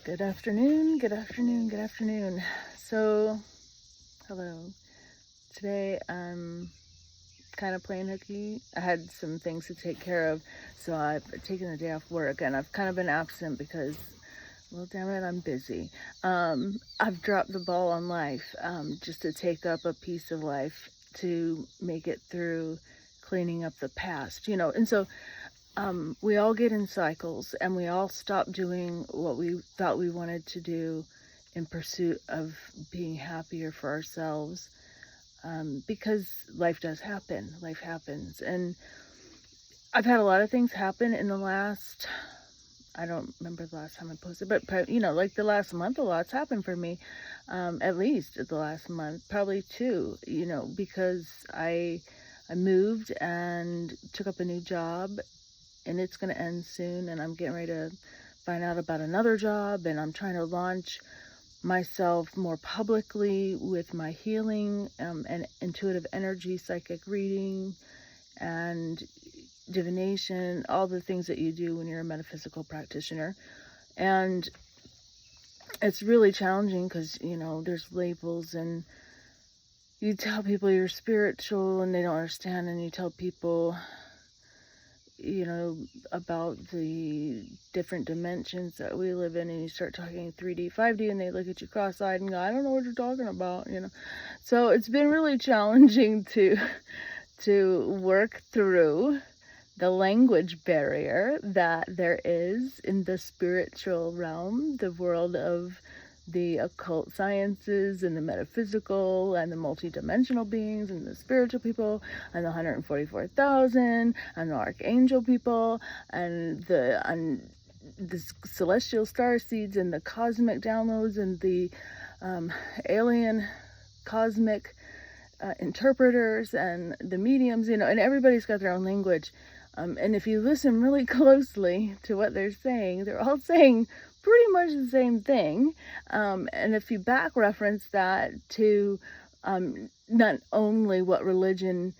Good afternoon, good afternoon, good afternoon. So, hello. Today I'm kind of playing hooky. I had some things to take care of, so I've taken the day off work and I've kind of been absent because, well, damn it, I'm busy. I've dropped the ball on life just to take up a piece of life to make it through cleaning up the past, and so we all get in cycles and we all stop doing what we thought we wanted to do in pursuit of being happier for ourselves, because life does happen. Life happens. And I've had a lot of things happen in the last, I don't remember the last time I posted, but like the last month, a lot's happened for me. At least the last month, probably two, because I moved and took up a new job, and it's going to end soon, and I'm getting ready to find out about another job, and I'm trying to launch myself more publicly with my healing and intuitive energy, psychic reading, and divination, all the things that you do when you're a metaphysical practitioner. And it's really challenging because, there's labels, and you tell people you're spiritual and they don't understand, and you tell people about the different dimensions that we live in, and you start talking 3D, 5D, and they look at you cross-eyed and go, I don't know what you're talking about, So it's been really challenging to work through the language barrier that there is in the spiritual realm, the world of the occult sciences and the metaphysical and the multidimensional beings and the spiritual people and the 144,000 and the archangel people and the celestial star seeds and the cosmic downloads and the alien cosmic interpreters and the mediums, and everybody's got their own language. And if you listen really closely to what they're saying, they're all saying pretty much the same thing. And if you back reference that to not only what religion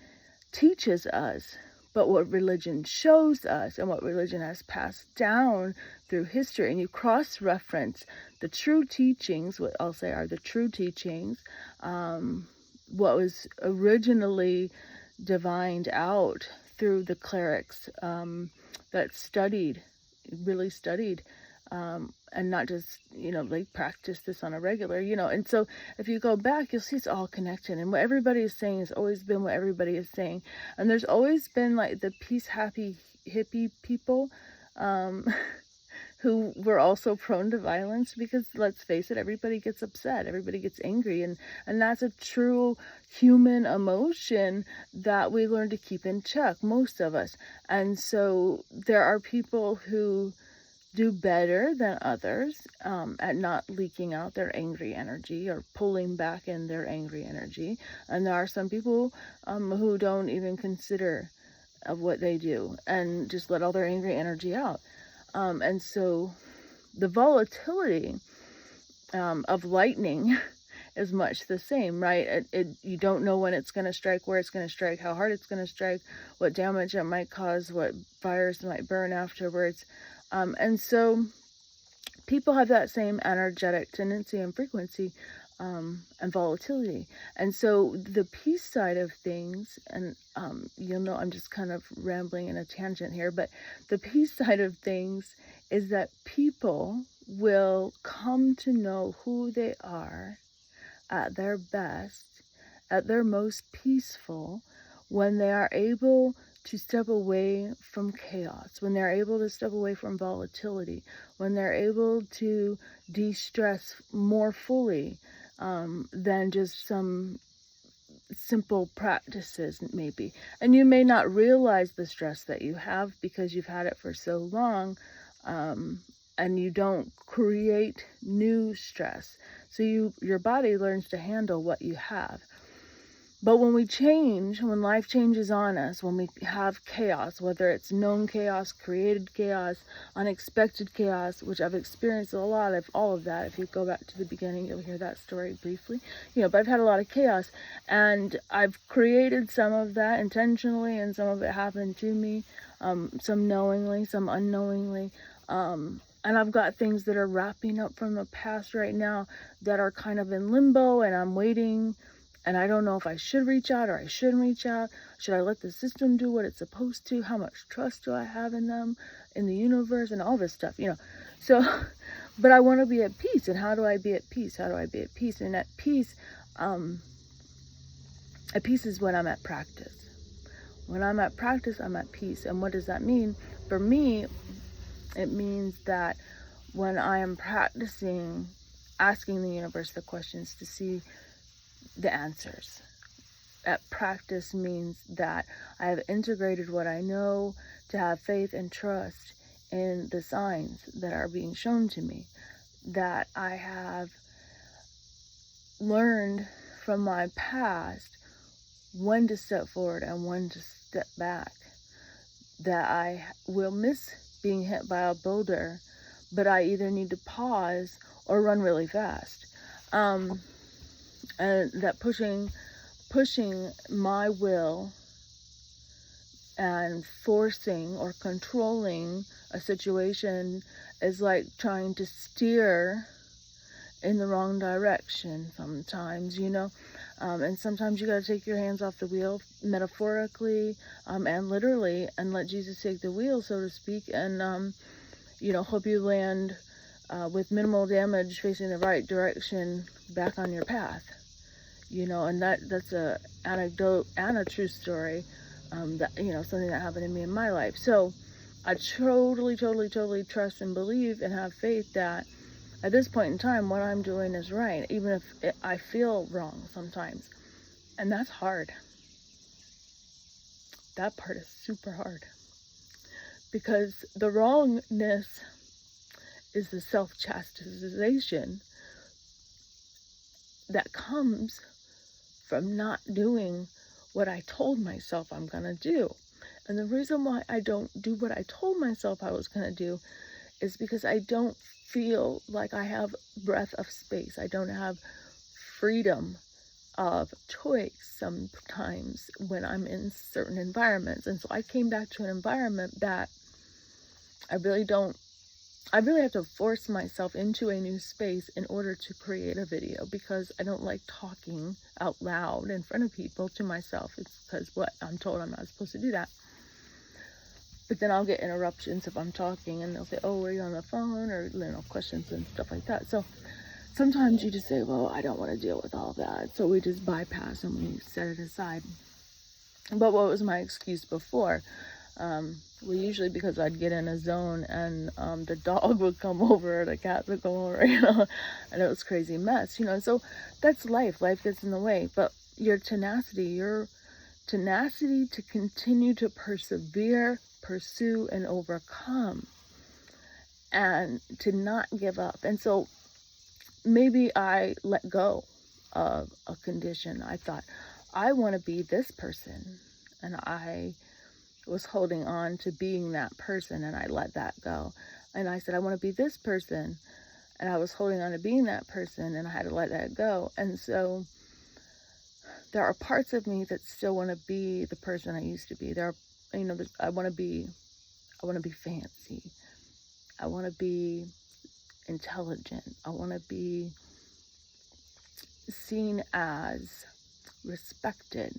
teaches us, but what religion shows us and what religion has passed down through history, and you cross-reference the true teachings, what I'll say are the true teachings, what was originally divined out through the clerics that really studied, and not just, they practice this on a regular, and so if you go back, you'll see it's all connected, and what everybody is saying has always been what everybody is saying, and there's always been like the peace, happy, hippie people, who were also prone to violence, because let's face it, everybody gets upset, everybody gets angry, and that's a true human emotion that we learn to keep in check, most of us. And so there are people who do better than others at not leaking out their angry energy or pulling back in their angry energy, and there are some people who don't even consider of what they do and just let all their angry energy out. And so the volatility of lightning is much the same, right? You don't know when it's going to strike, where it's going to strike, how hard it's going to strike, what damage it might cause, what fires might burn afterwards. And so people have that same energetic tendency and frequency and volatility. And so the peace side of things, and you'll know I'm just kind of rambling in a tangent here, but the peace side of things is that people will come to know who they are at their best, at their most peaceful, when they are able to step away from chaos, when they're able to step away from volatility, when they're able to de-stress more fully than just some simple practices maybe. And you may not realize the stress that you have because you've had it for so long, and you don't create new stress. So your body learns to handle what you have. But when we change, when life changes on us, when we have chaos, whether it's known chaos, created chaos, unexpected chaos, which I've experienced a lot of all of that. If you go back to the beginning, you'll hear that story briefly. But I've had a lot of chaos, and I've created some of that intentionally, and some of it happened to me, some knowingly, some unknowingly. And I've got things that are wrapping up from the past right now that are kind of in limbo, and I'm waiting, and I don't know if I should reach out or I shouldn't reach out. Should I let the system do what it's supposed to? How much trust do I have in them, in the universe, and all this stuff, So, but I want to be at peace. And how do I be at peace? How do I be at peace? And at peace is when I'm at practice. When I'm at practice, I'm at peace. And what does that mean? For me, it means that when I am practicing asking the universe the questions to see the answers. At practice means that I have integrated what I know to have faith and trust in the signs that are being shown to me. That I have learned from my past when to step forward and when to step back. That I will miss being hit by a boulder, but I either need to pause or run really fast. And that pushing my will and forcing or controlling a situation is like trying to steer in the wrong direction sometimes, and sometimes you got to take your hands off the wheel, metaphorically and literally, and let Jesus take the wheel, so to speak, and hope you land with minimal damage, facing the right direction, back on your path. And that's a anecdote and a true story, that something that happened to me in my life. So I totally trust and believe and have faith that at this point in time, what I'm doing is right, even if I feel wrong sometimes. And that's hard. That part is super hard. Because the wrongness is the self-chastisation that comes from not doing what I told myself I'm going to do. And the reason why I don't do what I told myself I was going to do is because I don't feel like I have breath of space. I don't have freedom of choice sometimes when I'm in certain environments. And so I came back to an environment that I really have to force myself into a new space in order to create a video, because I don't like talking out loud in front of people to myself. It's because I'm told I'm not supposed to do that. But then I'll get interruptions if I'm talking, and they'll say, oh, were you on the phone? Or, questions and stuff like that. So sometimes you just say, well, I don't want to deal with all that. So we just bypass and we set it aside. But what was my excuse before? Well, usually because I'd get in a zone and the dog would come over, or the cat would come over, and it was crazy mess, So that's life. Life gets in the way. But your tenacity to continue to persevere, pursue, and overcome, and to not give up. And so maybe I let go of a condition. I thought, I want to be this person, and I was holding on to being that person, and I let that go. And I said, I want to be this person, and I was holding on to being that person, and I had to let that go. And so there are parts of me that still want to be the person I used to be. I want to be fancy. I want to be intelligent. I want to be seen as respected.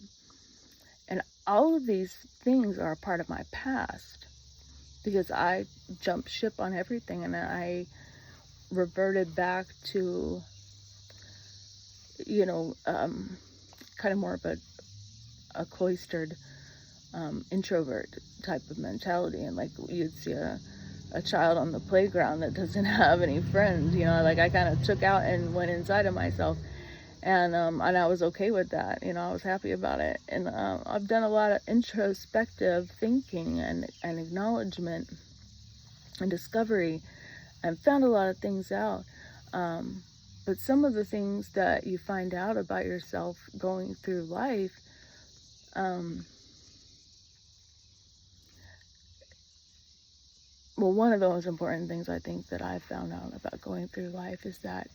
And all of these things are a part of my past, because I jumped ship on everything, and I reverted back to, kind of more of a cloistered introvert type of mentality. And like you'd see a child on the playground that doesn't have any friends, I kind of took out and went inside of myself. And I was okay with that. I was happy about it. And I've done a lot of introspective thinking and acknowledgement and discovery, and found a lot of things out. But some of the things that you find out about yourself going through life, one of the most important things I think that I found out about going through life is that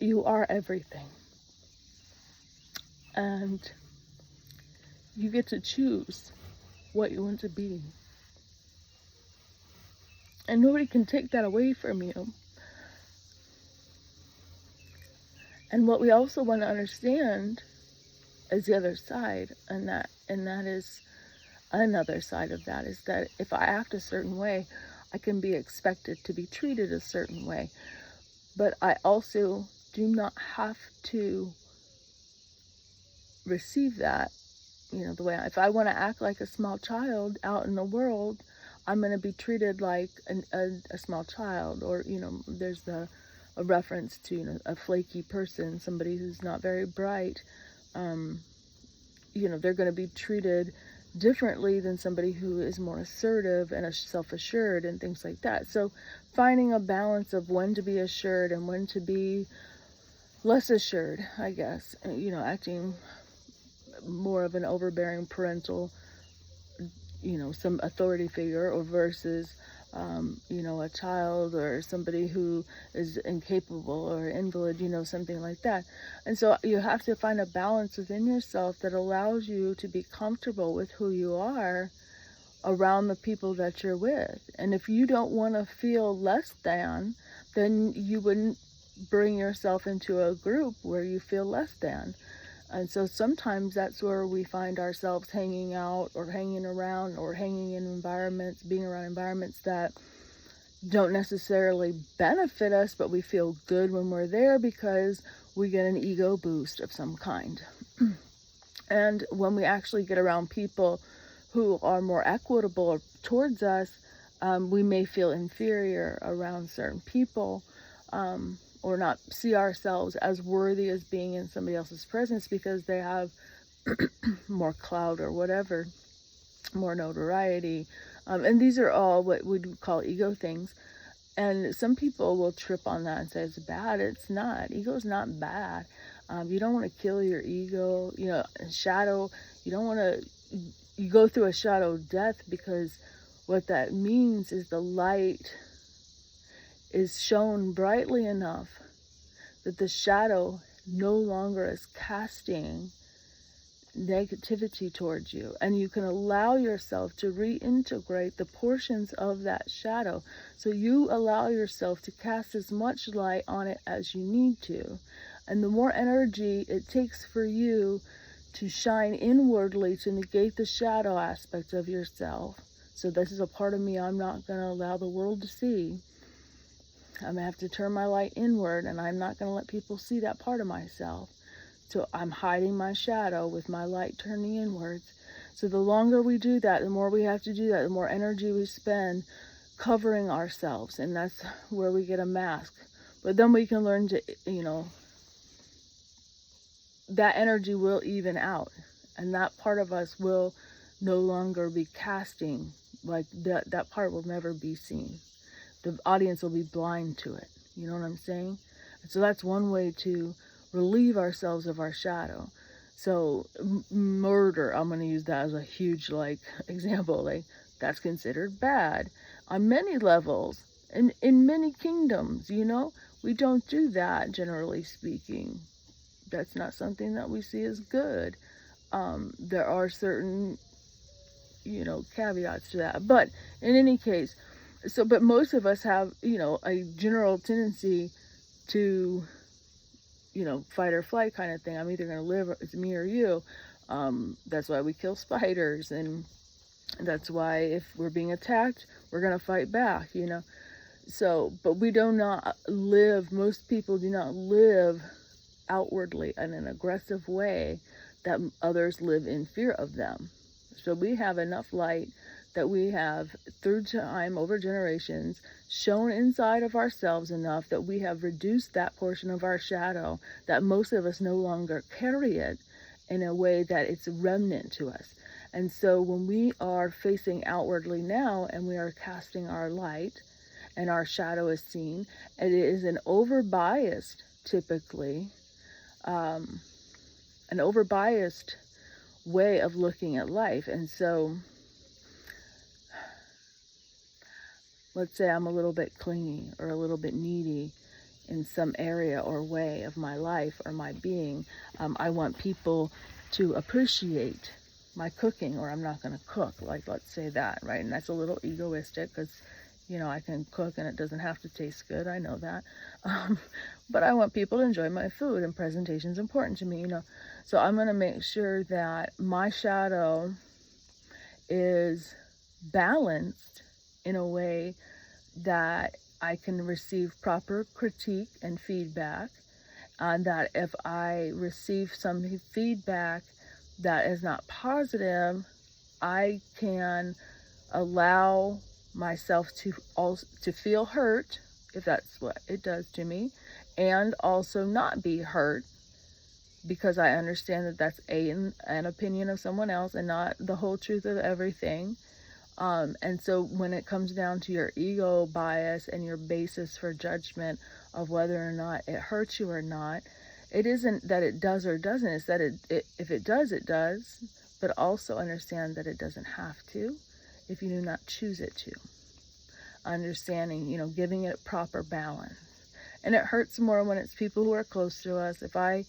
you are everything. And you get to choose what you want to be. And nobody can take that away from you. And what we also want to understand is the other side, and that is another side of that, is that if I act a certain way, I can be expected to be treated a certain way. But I also do not have to receive that, the way if I want to act like a small child out in the world, I'm going to be treated like a small child. Or, there's a reference to, a flaky person, somebody who's not very bright. They're going to be treated differently than somebody who is more assertive and self-assured and things like that. So finding a balance of when to be assured and when to be less assured, I guess, acting more of an overbearing parental, some authority figure, or versus, a child or somebody who is incapable or invalid, something like that. And so you have to find a balance within yourself that allows you to be comfortable with who you are around the people that you're with. And if you don't want to feel less than, then you wouldn't bring yourself into a group where you feel less than. And so sometimes that's where we find ourselves hanging out or hanging around or hanging in environments, being around environments that don't necessarily benefit us, but we feel good when we're there because we get an ego boost of some kind. And when we actually get around people who are more equitable towards us, we may feel inferior around certain people, or not see ourselves as worthy as being in somebody else's presence because they have more clout or whatever, more notoriety. And these are all what we would call ego things. And some people will trip on that and say it's bad. It's not. Ego is not bad. You don't want to kill your ego. Shadow, you don't want to, you go through a shadow death because what that means is the light is shown brightly enough that the shadow no longer is casting negativity towards you, and you can allow yourself to reintegrate the portions of that shadow. So you allow yourself to cast as much light on it as you need to, and the more energy it takes for you to shine inwardly to negate the shadow aspect of yourself. So this is a part of me I'm not going to allow the world to see. I'm going to have to turn my light inward, and I'm not going to let people see that part of myself. So I'm hiding my shadow with my light turning inwards. So the longer we do that, the more we have to do that, the more energy we spend covering ourselves. And that's where we get a mask. But then we can learn to, that energy will even out. And that part of us will no longer be casting, like that part will never be seen. The audience will be blind to it. You know what I'm saying? So that's one way to relieve ourselves of our shadow. So murder, I'm going to use that as a huge example. That's considered bad on many levels and in many kingdoms. We don't do that, generally speaking. That's not something that we see as good. There are certain caveats to that, but in any case, but most of us have a general tendency to fight or flight kind of thing. I'm either going to live, it's me or you. That's why we kill spiders, and that's why if we're being attacked, we're going to fight back. So, but we do not live, most people do not live outwardly in an aggressive way that others live in fear of them. So we have enough light that we have through time, over generations, shown inside of ourselves enough that we have reduced that portion of our shadow, that most of us no longer carry it in a way that it's a remnant to us. And so when we are facing outwardly now and we are casting our light and our shadow is seen, it is an overbiased, typically, an overbiased way of looking at life. And so let's say I'm a little bit clingy or a little bit needy in some area or way of my life or my being. I want people to appreciate my cooking, or I'm not going to cook. Let's say that, right? And that's a little egoistic because, I can cook and it doesn't have to taste good. I know that. Um, but I want people to enjoy my food, and presentation is important to me. So I'm going to make sure that my shadow is balanced in a way that I can receive proper critique and feedback, and that if I receive some feedback that is not positive, I can allow myself to feel hurt if that's what it does to me, and also not be hurt, because I understand that that's an opinion of someone else and not the whole truth of everything. And so when it comes down to your ego bias and your basis for judgment of whether or not it hurts you or not, it isn't that it does or doesn't. It's that if it does, it does. But also understand that it doesn't have to if you do not choose it to. Understanding, giving it proper balance. And it hurts more when it's people who are close to us. I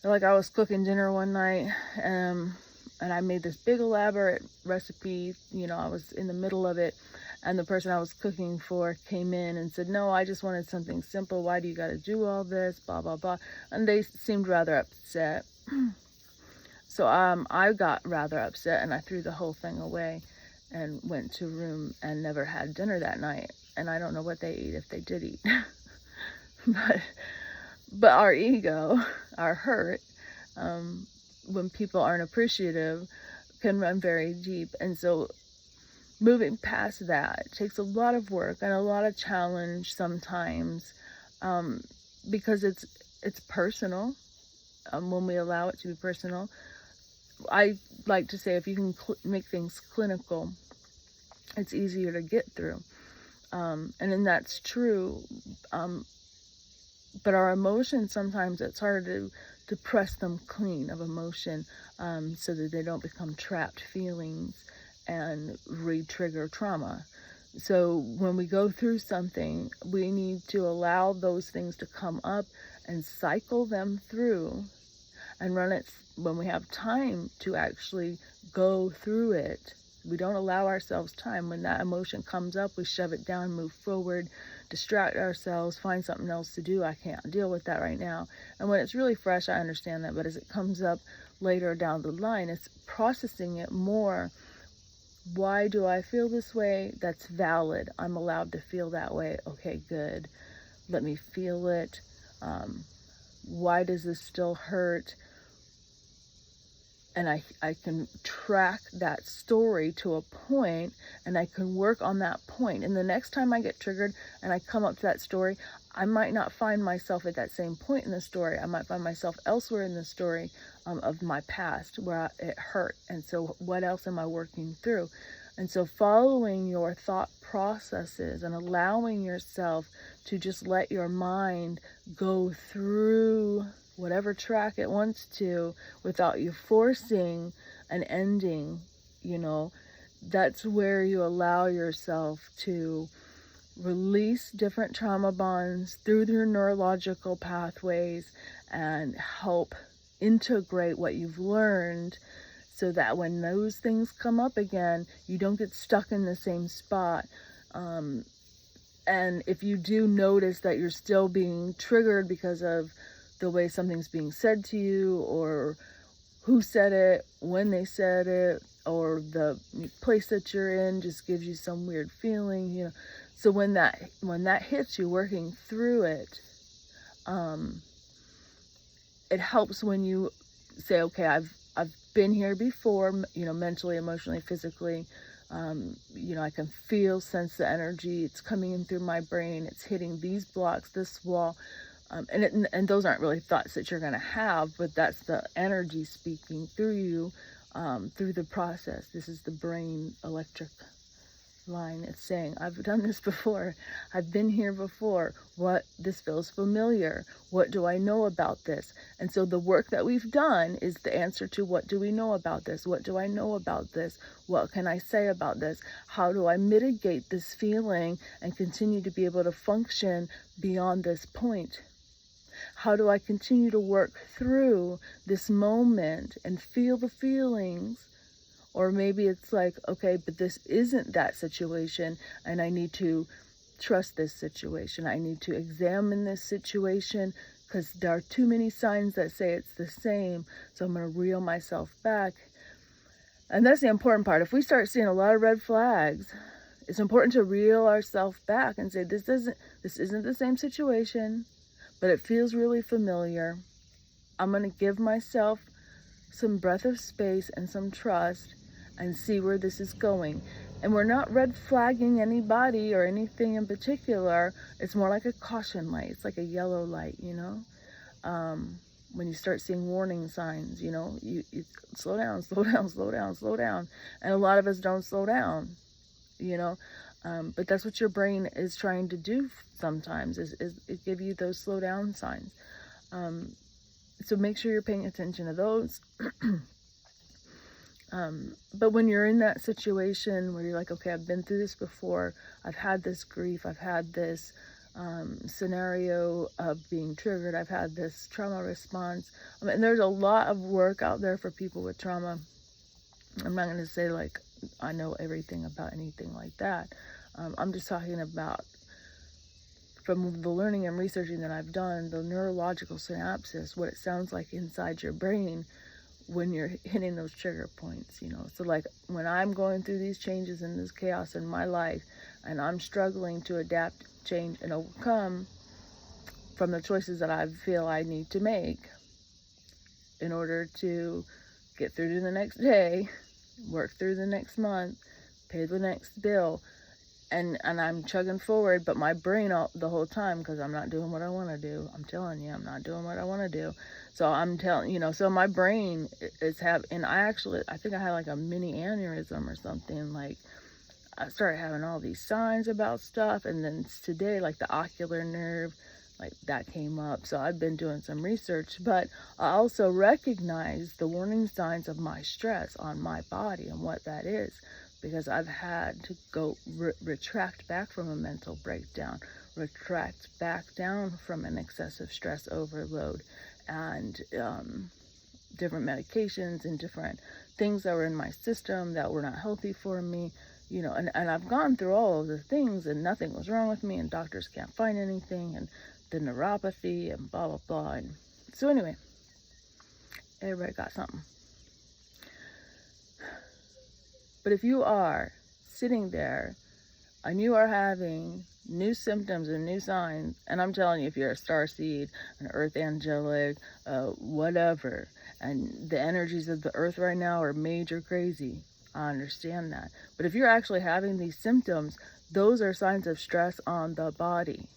was cooking dinner one night, and I made this big elaborate recipe. I was in the middle of it, and the person I was cooking for came in and said, "No, I just wanted something simple. Why do you got to do all this, blah, blah, blah." And they seemed rather upset. So I got rather upset, and I threw the whole thing away and went to room and never had dinner that night. And I don't know what they ate, if they did eat. But our ego, our hurt, when people aren't appreciative, can run very deep. And so moving past that takes a lot of work and a lot of challenge sometimes, because it's personal. When we allow it to be personal, I like to say, if you can make things clinical, it's easier to get through. And then that's true. But our emotions, sometimes it's hard to press them clean of emotion, so that they don't become trapped feelings and re-trigger trauma. So when we go through something, we need to allow those things to come up and cycle them through and run it when we have time to actually go through it. We don't allow ourselves time. When that emotion comes up, we shove it down, move forward, distract ourselves, find something else to do. I can't deal with that right now. And when it's really fresh, I understand that. But as it comes up later down the line, it's processing it more. Why do I feel this way? That's valid. I'm allowed to feel that way. Okay, good. Let me feel it. Why does this still hurt? And I can track that story to a point, and I can work on that point. And the next time I get triggered and I come up to that story, I might not find myself at that same point in the story. I might find myself elsewhere in the story of my past where it hurt. And so what else am I working through? And so following your thought processes and allowing yourself to just let your mind go through whatever track it wants to without you forcing an ending, that's where you allow yourself to release different trauma bonds through your neurological pathways and help integrate what you've learned, so that when those things come up again, you don't get stuck in the same spot. And if you do notice that you're still being triggered because of the way something's being said to you, or who said it, when they said it, or the place that you're in just gives you some weird feeling, So when that hits you, working through it, it helps when you say, okay, I've been here before, mentally, emotionally, physically. I can sense the energy. It's coming in through my brain. It's hitting these blocks, this wall. And those aren't really thoughts that you're going to have, but that's the energy speaking through you, through the process. This is the brain electric line. It's saying, I've done this before. I've been here before. This feels familiar. What do I know about this? And so the work that we've done is the answer to, what do we know about this? What do I know about this? What can I say about this? How do I mitigate this feeling and continue to be able to function beyond this point? How do I continue to work through this moment and feel the feelings Or maybe it's like, okay, but this isn't that situation, and I need to trust this situation. I need to examine this situation because there are too many signs that say it's the same. So I'm going to reel myself back. And that's the important part. If we start seeing a lot of red flags, it's important to reel ourselves back and say, this isn't the same situation, but it feels really familiar. I'm going to give myself some breath of space and some trust and see where this is going. And we're not red flagging anybody or anything in particular. It's more like a caution light. It's like a yellow light, you know? When you start seeing warning signs, you know, you slow down, slow down, slow down, slow down. And a lot of us don't slow down, you know? But that's what your brain is trying to do sometimes, is give you those slow down signs. So make sure you're paying attention to those. But when you're in that situation where you're like, okay, I've been through this before, I've had this grief, I've had this scenario of being triggered, I've had this trauma response. I mean, there's a lot of work out there for people with trauma. I'm not going to say like I know everything about anything like that. I'm just talking about, from the learning and researching that I've done, the neurological synapses, what it sounds like inside your brain when you're hitting those trigger points, you know. So like when I'm going through these changes and this chaos in my life, and I'm struggling to adapt, change, and overcome from the choices that I feel I need to make in order to get through to the next day, work through the next month, pay the next bill, and I'm chugging forward, but my brain the whole time, because I'm not doing what I want to do. I'm telling you, I'm not doing what I want to do. So I'm telling, you know, so my brain is and I think I had like a mini aneurysm or something. Like I started having all these signs about stuff, and then today, like the ocular nerve, like that came up. So I've been doing some research, but I also recognize the warning signs of my stress on my body and what that is, because I've had to go retract back from a mental breakdown, retract back down from an excessive stress overload, and different medications and different things that were in my system that were not healthy for me, you know, and I've gone through all of the things and nothing was wrong with me, and doctors can't find anything, and the neuropathy and blah, blah, blah. And so anyway, everybody got something. But if you are sitting there and you are having new symptoms and new signs, and I'm telling you, if you're a starseed, an earth angelic, whatever, and the energies of the earth right now are major crazy, I understand that. But if you're actually having these symptoms, those are signs of stress on the body.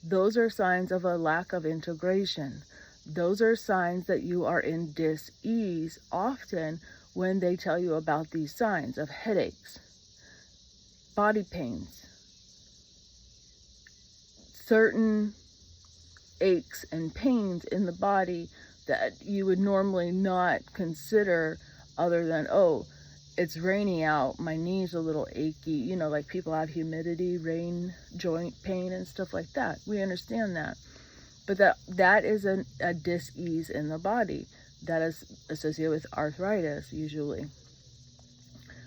Those are signs of a lack of integration. Those are signs that you are in dis-ease often when they tell you about these signs of headaches, body pains, certain aches and pains in the body that you would normally not consider, other than, oh, it's rainy out, my knee's a little achy, you know, like people have humidity, rain, joint pain and stuff like that. We understand that. But that is a dis-ease in the body that is associated with arthritis usually.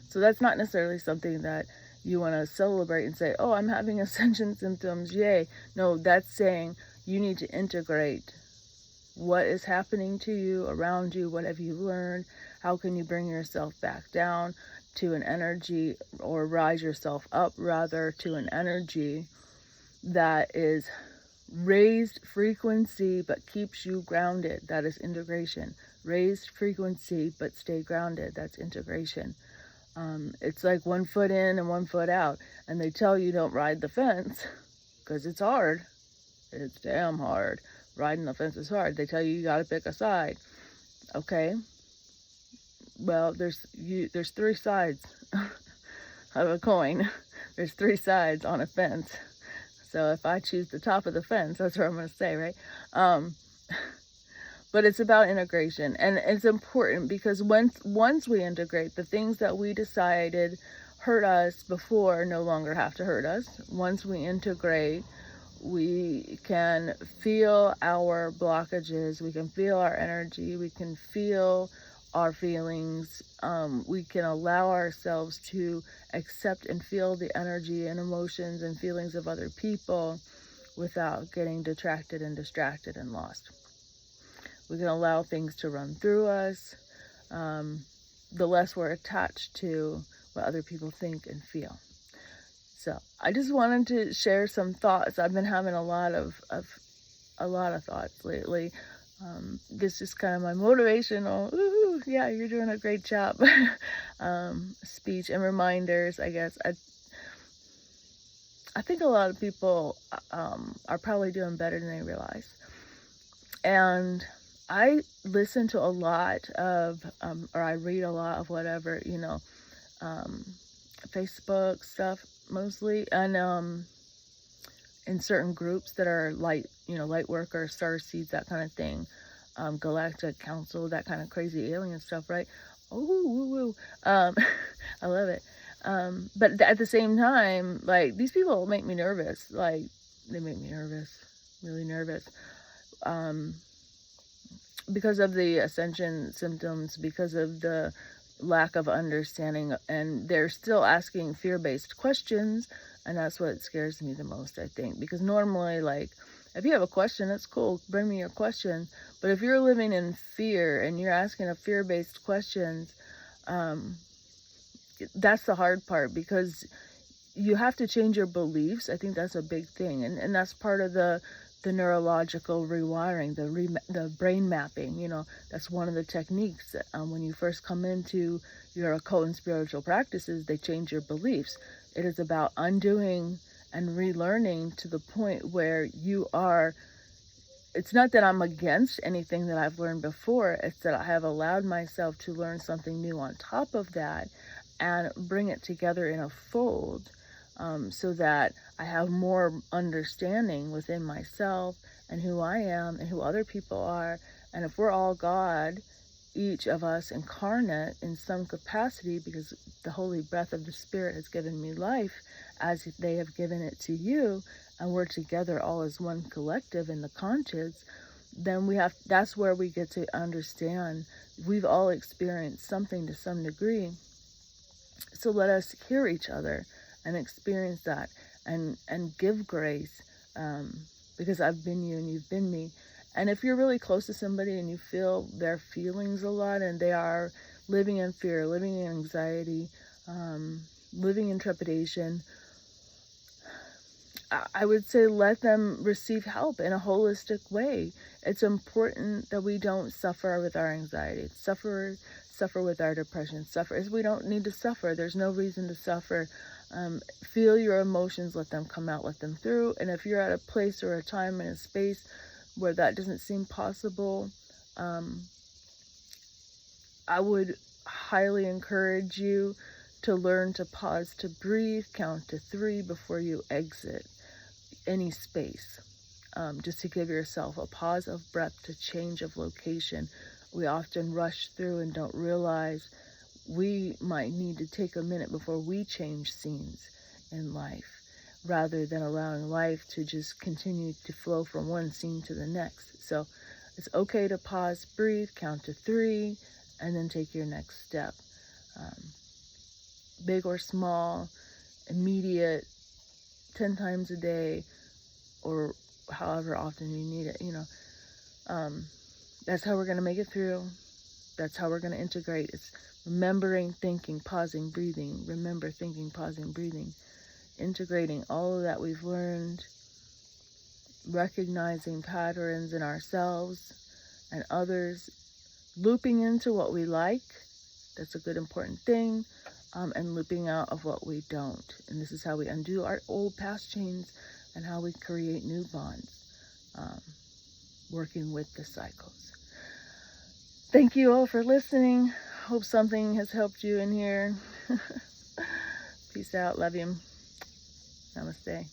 So that's not necessarily something that you want to celebrate and say, oh, I'm having ascension symptoms, yay. No, that's saying you need to integrate what is happening to you, around you, what have you learned, how can you bring yourself back down to an energy, or rise yourself up rather to an energy that is raised frequency but keeps you grounded. That is integration. Raised frequency but stay grounded. That's integration. It's like 1 foot in and 1 foot out, and they tell you don't ride the fence because it's hard. It's damn hard. Riding the fence is hard. They tell you got to pick a side. Okay. Well, there's 3 sides of a coin. There's 3 sides on a fence. So if I choose the top of the fence, that's what I'm going to say, right? But it's about integration, and it's important because once we integrate, the things that we decided hurt us before no longer have to hurt us. Once we integrate, we can feel our blockages, we can feel our energy, we can feel our feelings. We can allow ourselves to accept and feel the energy and emotions and feelings of other people without getting detracted and distracted and lost. We can allow things to run through us. The less we're attached to what other people think and feel. So I just wanted to share some thoughts. I've been having a lot of thoughts lately. This is kind of my motivational, ooh, yeah, you're doing a great job, speech and reminders, I guess. I think a lot of people are probably doing better than they realize. And I listen to a lot of, or I read a lot of whatever, Facebook stuff mostly, and in certain groups that are light workers, star seeds, that kind of thing, galactic council, that kind of crazy alien stuff, right? Oh, woo, woo. I love it. But at the same time, like, these people make me nervous. Like, they make me nervous, really nervous. Because of the ascension symptoms, because of the lack of understanding, and they're still asking fear-based questions, and that's what scares me the most, I think. Because normally, like, if you have a question, it's cool, bring me your question. But if you're living in fear and you're asking a fear-based questions, that's the hard part, because you have to change your beliefs. I think that's a big thing, and that's part of the neurological rewiring, the brain mapping. That's one of the techniques. When you first come into your occult and spiritual practices, they change your beliefs. It is about undoing and relearning to the point where you are. It's not that I'm against anything that I've learned before. It's that I have allowed myself to learn something new on top of that and bring it together in a fold, so that I have more understanding within myself and who I am and who other people are. And if we're all God, each of us incarnate in some capacity, because the holy breath of the Spirit has given me life as they have given it to you, and we're together all as one collective in the conscious, then that's where we get to understand we've all experienced something to some degree. So let us hear each other and experience that, and give grace, because I've been you and you've been me. And if you're really close to somebody and you feel their feelings a lot, and they are living in fear, living in anxiety, living in trepidation, I would say let them receive help in a holistic way. It's important that we don't suffer with our anxiety, suffer with our depression, we don't need to suffer. There's no reason to suffer. Feel your emotions, let them come out, let them through. And if you're at a place or a time and a space where that doesn't seem possible, I would highly encourage you to learn to pause, to breathe, count to 3 before you exit any space, just to give yourself a pause of breath, to change of location. We often rush through and don't realize we might need to take a minute before we change scenes in life, rather than allowing life to just continue to flow from one scene to the next. So it's okay to pause, breathe, count to 3, and then take your next step. Big or small, immediate, 10 times a day, or however often you need it, that's how we're going to make it through. That's how we're going to integrate. It's remembering, thinking, pausing, breathing. Remember, thinking, pausing, breathing. Integrating all of that we've learned. Recognizing patterns in ourselves and others. Looping into what we like. That's a good, important thing. And looping out of what we don't. And this is how we undo our old past chains and how we create new bonds. Working with the cycles. Thank you all for listening. Hope something has helped you in here. Peace out. Love you. Namaste.